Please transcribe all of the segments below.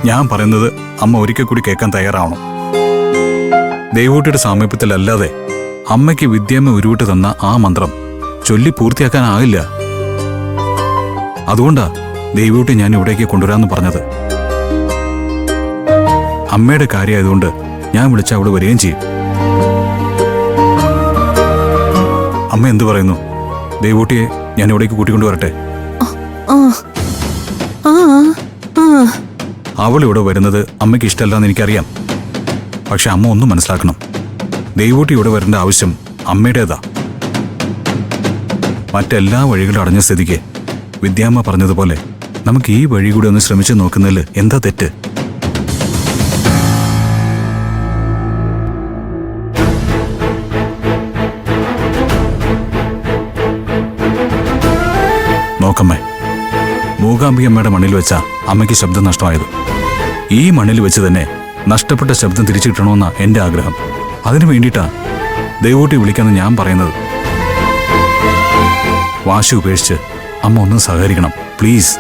ഞാൻ പറയുന്നത് അമ്മ ഒരിക്കൽ കൂടി കേൾക്കാൻ തയ്യാറാവണം. ദൈവൂട്ടിയുടെ സാമീപ്യത്തിലല്ലാതെ അമ്മയ്ക്ക് വിദ്യാമ്മ ഉരുവിട്ട് തന്ന ആ മന്ത്രം ചൊല്ലി പൂർത്തിയാക്കാനാകില്ല. അതുകൊണ്ടാ ദൈവൂട്ടി ഞാൻ ഇവിടേക്ക് കൊണ്ടുവരാമെന്ന് പറഞ്ഞത്. അമ്മയുടെ കാര്യമായതുകൊണ്ട് ഞാൻ വിളിച്ച അവള് വരികയും ചെയ്യും. അമ്മ എന്തു പറയുന്നു? ദൈവൂട്ടിയെ ഞാൻ ഇവിടേക്ക് കൂട്ടിക്കൊണ്ടുവരട്ടെ? അവൾ ഇവിടെ വരുന്നത് അമ്മയ്ക്ക് ഇഷ്ടമല്ലെന്ന് എനിക്കറിയാം. പക്ഷെ അമ്മ ഒന്നും മനസ്സിലാക്കണം. ദൈവൂട്ടി ഇവിടെ വരേണ്ട ആവശ്യം അമ്മയുടേതാ. മറ്റെല്ലാ വഴികളും അടഞ്ഞ സ്ഥിതിക്ക് വിദ്യാമ്മ പറഞ്ഞതുപോലെ നമുക്ക് ഈ വഴി കൂടി ഒന്ന് ശ്രമിച്ചു നോക്കുന്നതിൽ എന്താ തെറ്റ്? നോക്കമ്മേ, മൂകാംബികമ്മയുടെ മണ്ണിൽ വെച്ച അമ്മയ്ക്ക് ശബ്ദം നഷ്ടമായത്. ഈ മണ്ണിൽ വെച്ച് തന്നെ നഷ്ടപ്പെട്ട ശബ്ദം തിരിച്ചു കിട്ടണമെന്നാ എന്റെ ആഗ്രഹം. അതിനു വേണ്ടിയിട്ടാ ദൈവൂട്ടി വിളിക്കാമെന്ന് ഞാൻ പറയുന്നത്. വാശി ഉപേക്ഷിച്ച് അമ്മ ഒന്നും സഹകരിക്കണം, പ്ലീസ്.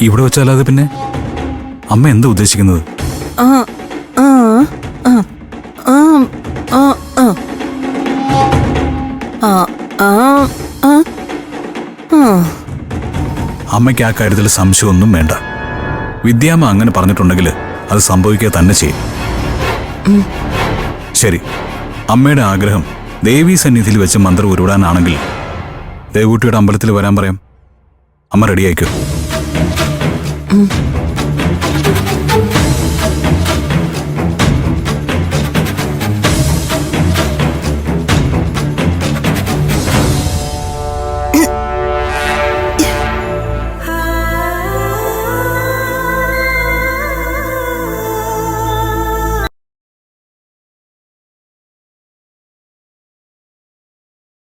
ഇവിടെ വെച്ചല്ലാതെ പിന്നെ അമ്മ എന്താ ഉദ്ദേശിക്കുന്നത്? അമ്മയ്ക്ക് ആ കാര്യത്തിൽ സംശയമൊന്നും വേണ്ട. വിദ്യാമ്മ അങ്ങനെ പറഞ്ഞിട്ടുണ്ടെങ്കിൽ അത് സംഭവിക്കുക തന്നെ ചെയ്യും. ശരി, അമ്മയുടെ ആഗ്രഹം ദേവീ സന്നിധിയിൽ വെച്ച് മന്ത്രം ഉരുവിടാനാണെങ്കിൽ ദേവൂട്ടിയുടെ അമ്പലത്തിൽ വരാൻ പറയാം. അമ്മ റെഡിയായിക്കോ.